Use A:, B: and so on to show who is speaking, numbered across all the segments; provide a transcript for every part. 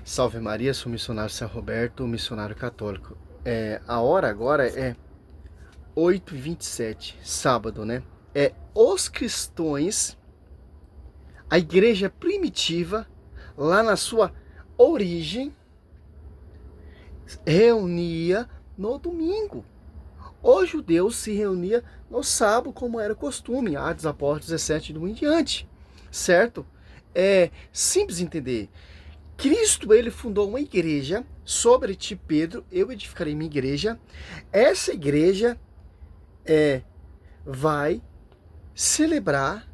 A: Salve Maria, sou missionário São Roberto, missionário católico. A hora agora é 8h27, sábado, né? Os cristãos, a igreja primitiva, lá na sua origem, reunia no domingo. Os judeus se reuniam no sábado, como era costume, Atos Apóstolos 17 do em diante, certo? É simples entender. Cristo, ele fundou uma igreja, sobre ti, Pedro, eu edificarei minha igreja. Essa igreja vai celebrar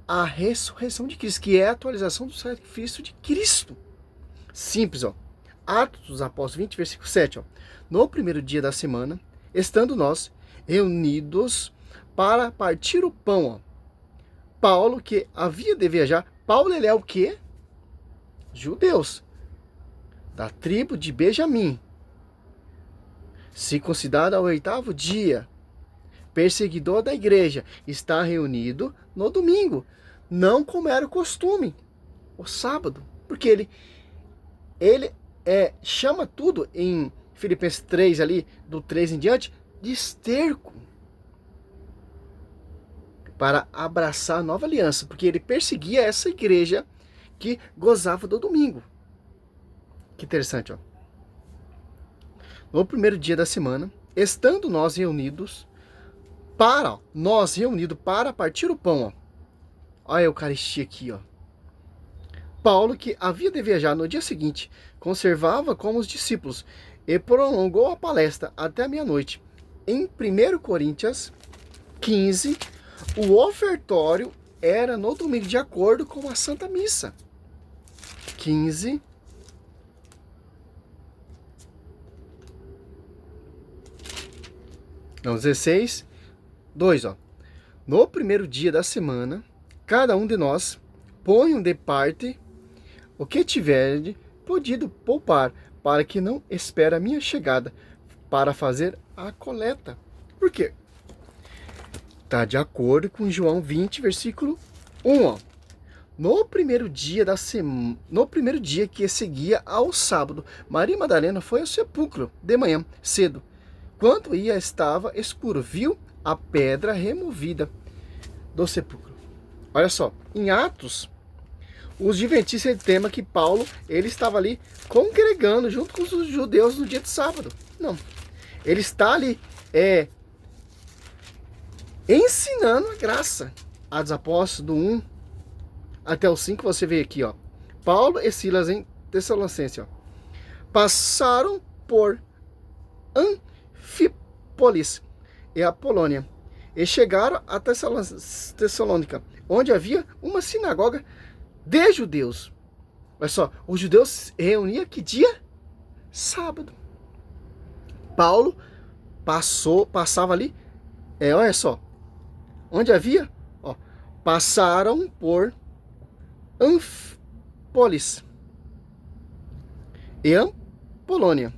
A: a ressurreição de Cristo, que é a atualização do sacrifício de Cristo. Simples, ó. Atos dos Apóstolos 20, versículo 7, ó. No primeiro dia da semana, estando nós reunidos para partir o pão, ó. Paulo, que havia de viajar, Paulo, ele é o quê? Judeus, da tribo de Benjamim, circuncidado ao 8º dia, perseguidor da igreja, está reunido no domingo, não como era o costume, o sábado, porque ele chama tudo em Filipenses 3 ali, do 3 em diante, de esterco, para abraçar a nova aliança, porque ele perseguia essa igreja que gozava do domingo. Que interessante, ó. No primeiro dia da semana, estando nós reunidos para partir o pão, ó. Olha a Eucaristia aqui, ó. Paulo, que havia de viajar no dia seguinte, conservava com os discípulos e prolongou a palestra até a meia-noite. Em 1 Coríntios 15, o ofertório era no domingo, de acordo com a Santa Missa. 15. Não, 16. 2, ó. No primeiro dia da semana, cada um de nós ponham de parte o que tiver podido poupar, para que não espere a minha chegada, para fazer a coleta. Por quê? Está de acordo com João 20, versículo 1, ó. No primeiro dia que seguia ao sábado, Maria Madalena foi ao sepulcro de manhã, cedo. Quando ia, estava escuro, viu a pedra removida do sepulcro. Olha só, em Atos, os adventistas temem que Paulo, ele estava ali congregando junto com os judeus no dia de sábado. Não, ele está ali ensinando a graça. Atos Apóstolos, do 1 até o 5, você vê aqui, ó. Paulo e Silas em Tessalonicense, ó. Passaram por Anfípolis e a Polônia e chegaram a Tessalônica, onde havia uma sinagoga de judeus. Olha só, os judeus se reuniam que dia? Sábado. Paulo passava ali, olha só, onde havia, ó, passaram por Anfípolis e Polônia.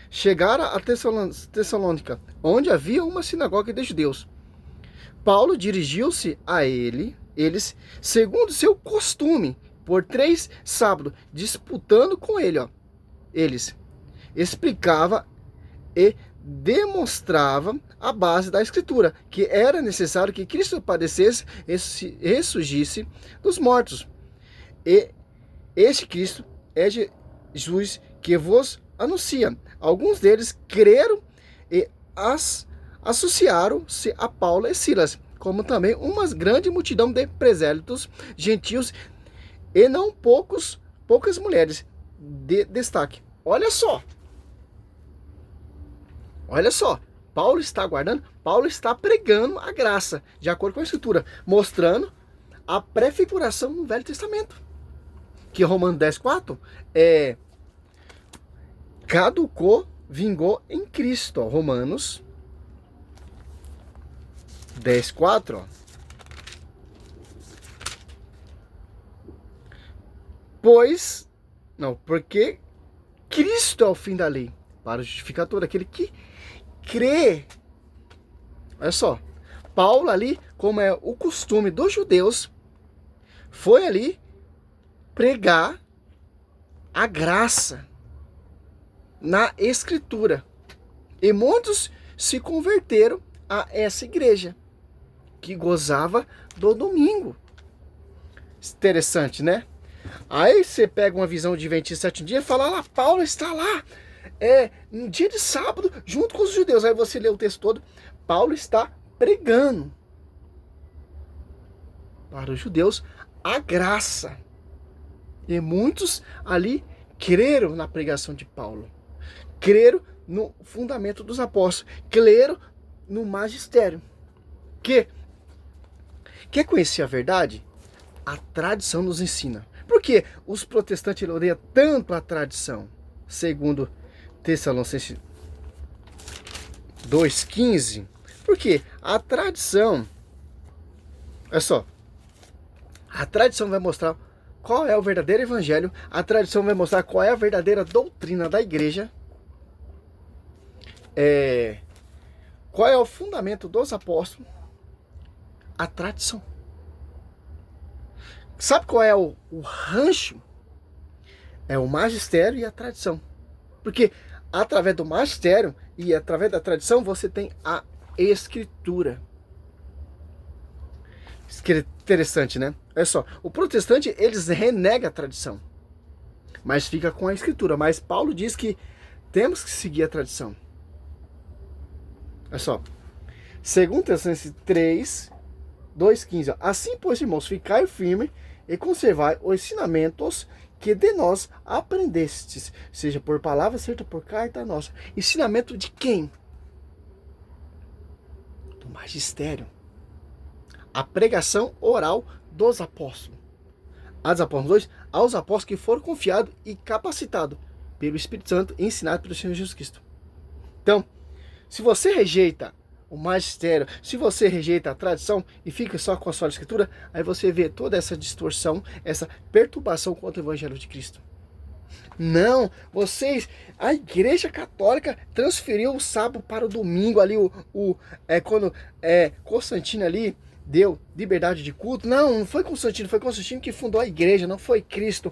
A: Chegaram a Tessalônica, onde havia uma sinagoga de judeus. Paulo dirigiu-se a eles, segundo seu costume, por 3 sábados, disputando com ele, ó. Eles explicava e demonstrava a base da Escritura, que era necessário que Cristo padecesse e ressurgisse dos mortos. E este Cristo é Jesus que vos anuncia. Alguns deles creram e associaram-se a Paulo e Silas, como também uma grande multidão de presélitos gentios e não poucas mulheres de destaque. Olha só, Paulo está guardando, Paulo está pregando a graça, de acordo com a Escritura, mostrando a prefiguração no Velho Testamento. Que Romanos 10,4 caducou, vingou em Cristo, ó. Romanos 10,4, ó. Porque Cristo é o fim da lei, para justificar todo aquele que crê. Olha só, Paulo ali, como é o costume dos judeus, foi ali pregar a graça na Escritura. E muitos se converteram a essa igreja, que gozava do domingo. Interessante, né? Aí você pega uma visão de Adventista 7 dias e fala lá, Paulo está lá, no dia de sábado, junto com os judeus. Aí você lê o texto todo, Paulo está pregando para os judeus a graça. E muitos ali creram na pregação de Paulo, creram no fundamento dos apóstolos, creram no magistério. Quer conhecer a verdade? A tradição nos ensina. Por que os protestantes odeiam tanto a tradição? Segundo Tessalonicenses 2,15. Porque a tradição, olha só, a tradição vai mostrar qual é o verdadeiro evangelho, a tradição vai mostrar qual é a verdadeira doutrina da igreja, qual é o fundamento dos apóstolos, a tradição. Sabe qual é o rancho? É o magistério e a tradição. Porque através do magistério e através da tradição você tem a Escritura. Isso que é interessante, né? Olha só, o protestante, eles renegam a tradição, mas fica com a Escritura. Mas Paulo diz que temos que seguir a tradição. Olha só, 2 Tessalonicenses 3, 2,15. Assim, pois, irmãos, ficai firme e conservai os ensinamentos que de nós aprendestes, seja por palavra, seja por carta nossa. Ensinamento de quem? Do magistério. A pregação oral dos apóstolos. Atos Apóstolos 2, aos apóstolos que foram confiados e capacitados pelo Espírito Santo e ensinados pelo Senhor Jesus Cristo. Então, se você rejeita o magistério, se você rejeita a tradição e fica só com a sua escritura, aí você vê toda essa distorção, essa perturbação contra o Evangelho de Cristo. Não, a Igreja Católica transferiu o sábado para o domingo ali, quando Constantino ali deu liberdade de culto. Não foi Constantino, foi Constantino que fundou a igreja, não foi Cristo.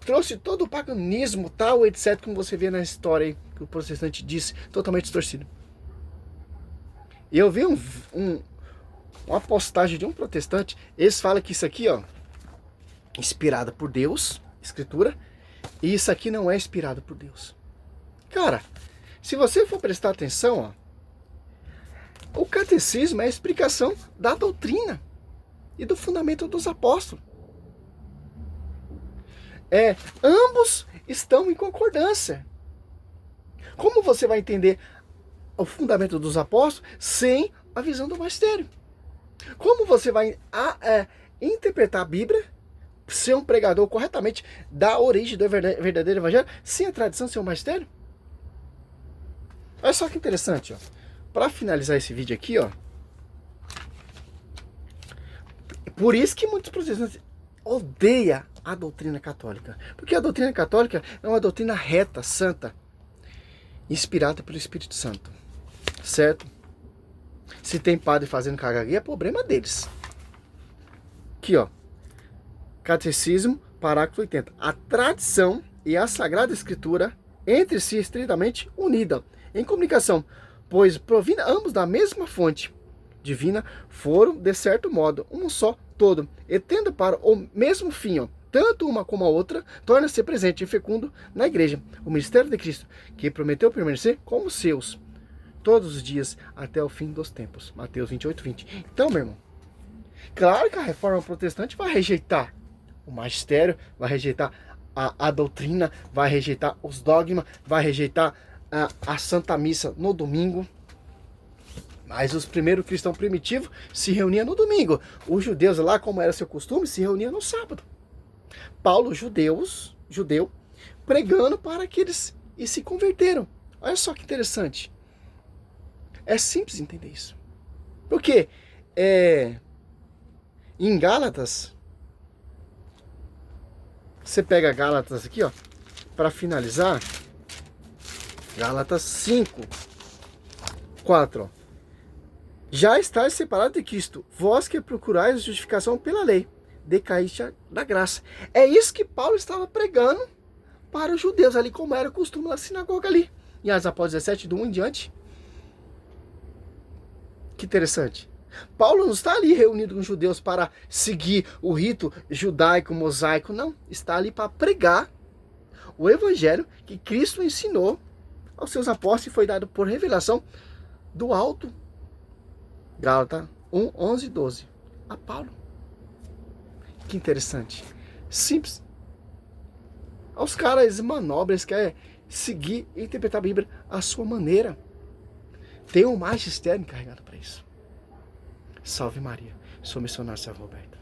A: Trouxe todo o paganismo, tal, etc, como você vê na história aí, que o protestante disse, totalmente distorcido. E eu vi uma postagem de um protestante, eles falam que isso aqui, inspirada por Deus, Escritura, e isso aqui não é inspirado por Deus. Cara, se você for prestar atenção, o catecismo é a explicação da doutrina e do fundamento dos apóstolos. Ambos estão em concordância. Como você vai entender o fundamento dos apóstolos sem a visão do magistério? Como você vai interpretar a Bíblia, ser um pregador corretamente da origem do verdadeiro evangelho, sem a tradição, sem o magistério? Olha só que interessante, para finalizar esse vídeo aqui, por isso que muitos protestantes odeiam a doutrina católica, porque a doutrina católica é uma doutrina reta, santa, inspirada pelo Espírito Santo, certo? Se tem padre fazendo cagaguinha, é problema deles. Aqui, Catecismo, parágrafo 80. A tradição e a Sagrada Escritura entre si estritamente unidas, em comunicação, pois provindo ambos da mesma fonte divina, foram, de certo modo, um só todo, e tendo para o mesmo fim, tanto uma como a outra, torna-se presente e fecundo na igreja, o ministério de Cristo, que prometeu permanecer como seus, todos os dias, até o fim dos tempos. Mateus 28, 20. Então, meu irmão, claro que a reforma protestante vai rejeitar o magistério, vai rejeitar a doutrina, vai rejeitar os dogmas, vai rejeitar a Santa Missa no domingo. Mas os primeiros cristãos primitivos se reuniam no domingo. Os judeus lá, como era seu costume, se reuniam no sábado. Paulo, judeu, pregando para aqueles e se converteram. Olha só que interessante. É simples entender isso. Porque em Gálatas, você pega Gálatas aqui, para finalizar, Gálatas 5, 4, já estáis separados de Cristo, vós que procurais justificação pela lei, decaíste da graça. É isso que Paulo estava pregando para os judeus ali, como era o costume na sinagoga ali. Em Atos Apóstolos 17, do 1 em diante. Que interessante. Paulo não está ali reunido com os judeus para seguir o rito judaico, mosaico, não. Está ali para pregar o evangelho que Cristo ensinou aos seus apóstolos e foi dado por revelação do alto. Gálatas 1, 11 e 12. A Paulo. Que interessante. Simples. Aos caras manobras querem seguir e interpretar a Bíblia à sua maneira. Tem um magistério encarregado para isso. Salve Maria. Sou missionário Salve Roberto.